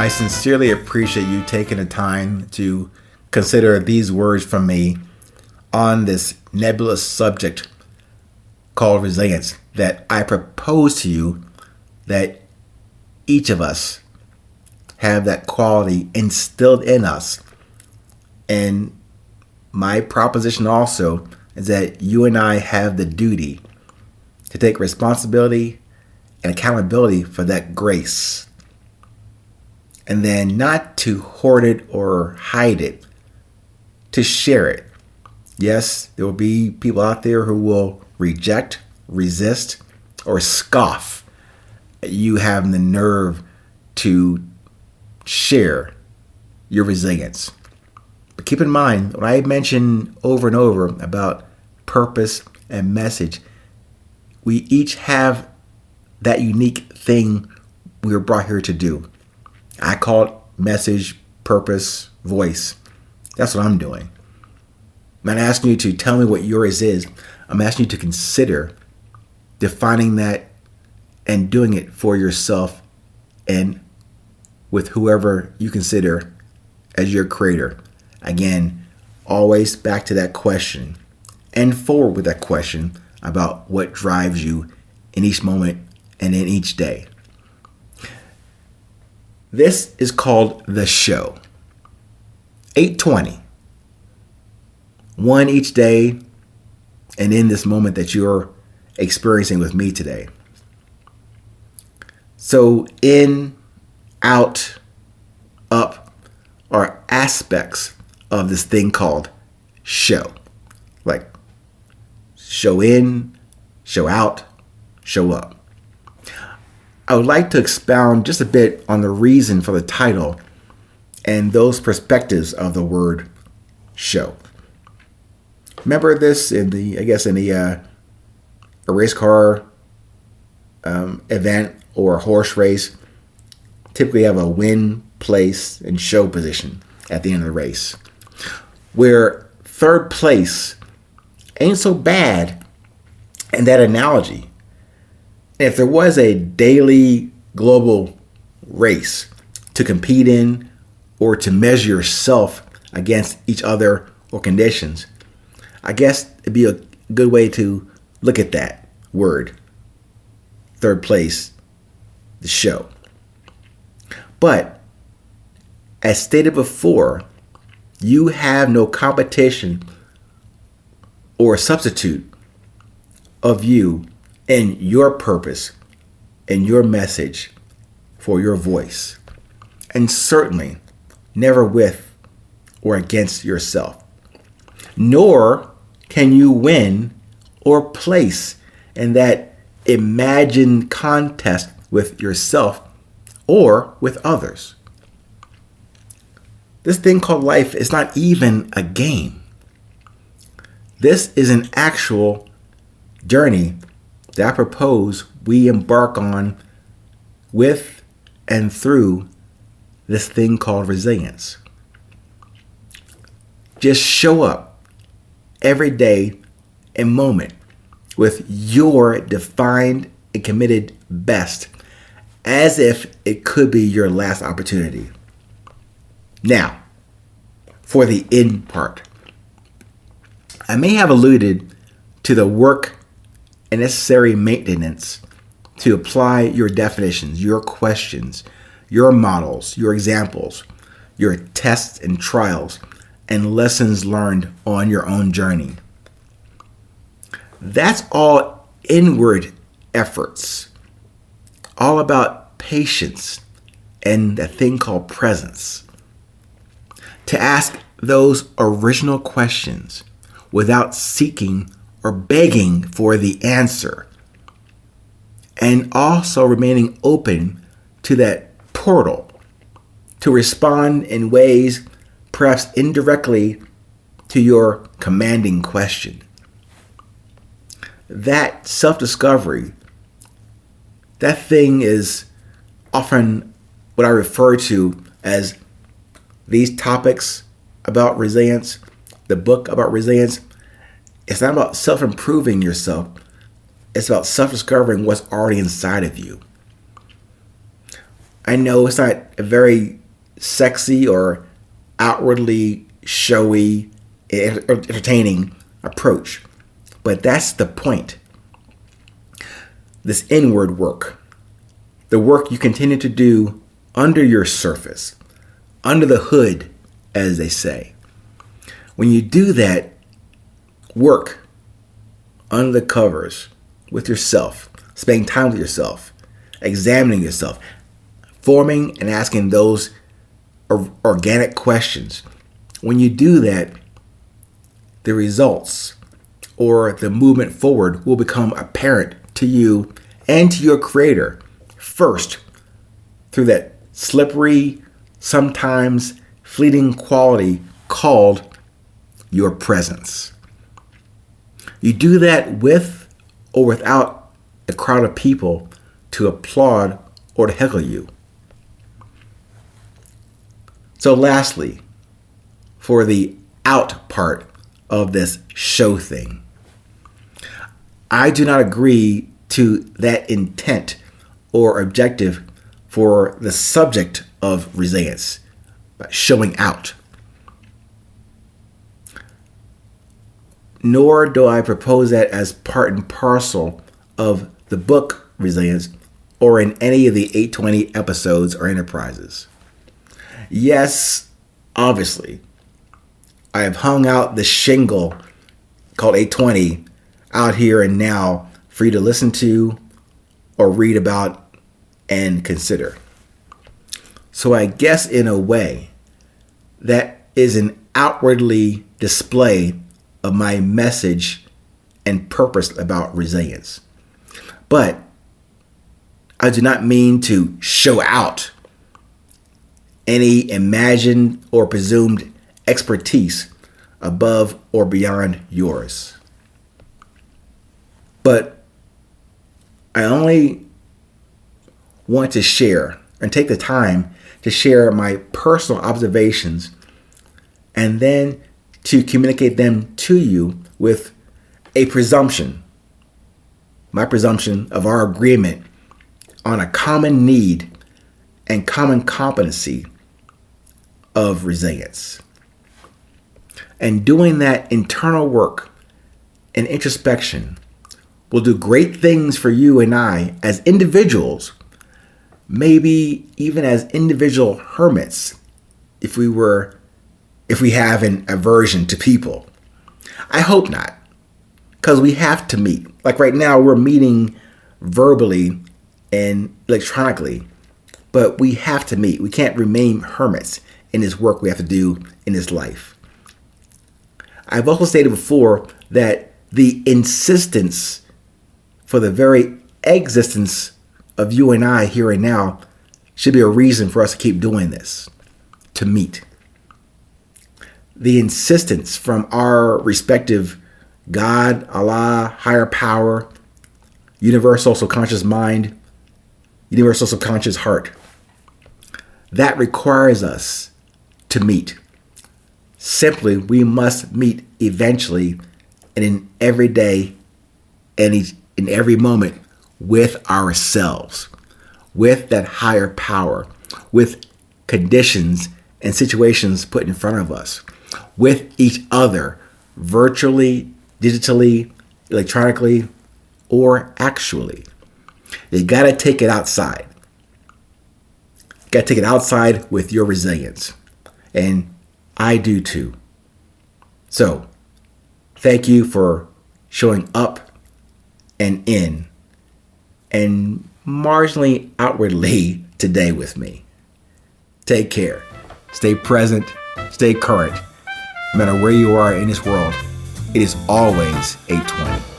I sincerely appreciate you taking the time to consider these words from me on this nebulous subject called resilience that I propose to you that each of us have that quality instilled in us. And my proposition also is that you and I have the duty to take responsibility and accountability for that grace. And then not to hoard it or hide it, to share it. Yes, there will be people out there who will reject, resist, or scoff at you having the nerve to share your resilience. But keep in mind, what I mentioned over and over about purpose and message, we each have that unique thing we were brought here to do. I call it message, purpose, voice. That's what I'm doing. I'm not asking you to tell me what yours is. I'm asking you to consider defining that and doing it for yourself and with whoever you consider as your creator. Again, always back to that question and forward with that question about what drives you in each moment and in each day. This is called The Show. 8:20. One each day and in this moment that you're experiencing with me today. So in, out, up are aspects of this thing called show. Like show in, show out, show up. I would like to expound just a bit on the reason for the title and those perspectives of the word show. Remember this in the a race car event or a horse race. Typically have a win, place, and show position at the end of the race, where third place ain't so bad in that analogy. If there was a daily global race to compete in or to measure yourself against each other or conditions, I guess it'd be a good way to look at that word, third place, the show. But as stated before, you have no competition or substitute of you and your purpose and your message for your voice. And certainly never with or against yourself. Nor can you win or place in that imagined contest with yourself or with others. This thing called life is not even a game. This is an actual journey that I propose we embark on with and through this thing called resilience. Just show up every day and moment with your defined and committed best as if it could be your last opportunity. Now, for the end part. I may have alluded to the work and necessary maintenance to apply your definitions, your questions, your models, your examples, your tests and trials, and lessons learned on your own journey. That's all inward efforts, all about patience and the thing called presence. To ask those original questions without seeking or begging for the answer, and also remaining open to that portal to respond in ways perhaps indirectly to your commanding question. That self-discovery, that thing is often what I refer to as these topics about resilience, the book about resilience. It's not about self-improving yourself. It's about self-discovering what's already inside of you. I know it's not a very sexy or outwardly showy, entertaining approach, but that's the point. This inward work, the work you continue to do under your surface, under the hood, as they say. When you do that work under the covers with yourself, spending time with yourself, examining yourself, forming and asking those organic questions, when you do that, the results or the movement forward will become apparent to you and to your creator first through that slippery, sometimes fleeting quality called your presence. You do that with or without a crowd of people to applaud or to heckle you. So lastly, for the out part of this show thing, I do not agree to that intent or objective for the subject of resilience, showing out. Nor do I propose that as part and parcel of the book Resilience or in any of the 820 episodes or enterprises. Yes, obviously, I have hung out the shingle called 820 out here and now for you to listen to or read about and consider. So I guess in a way, that is an outwardly display of my message and purpose about resilience. But I do not mean to show out any imagined or presumed expertise above or beyond yours. But I only want to share and take the time to share my personal observations and then to communicate them to you with a presumption, my presumption of our agreement on a common need and common competency of resilience. And doing that internal work and introspection will do great things for you and I as individuals, maybe even as individual hermits, if we have an aversion to people. I hope not, because we have to meet. Like right now, we're meeting verbally and electronically, but we have to meet. We can't remain hermits in this work we have to do in this life. I've also stated before that the insistence for the very existence of you and I here and now should be a reason for us to keep doing this, to meet. The insistence from our respective God, Allah, higher power, universal subconscious mind, universal subconscious heart, that requires us to meet. Simply, we must meet eventually and in every day and in every moment with ourselves, with that higher power, with conditions and situations put in front of us, with each other, virtually, digitally, electronically, or actually. You got to take it outside. You got to take it outside with your resilience. And I do too. So, thank you for showing up and in and marginally outwardly today with me. Take care. Stay present. Stay current. No matter where you are in this world, it is always 820.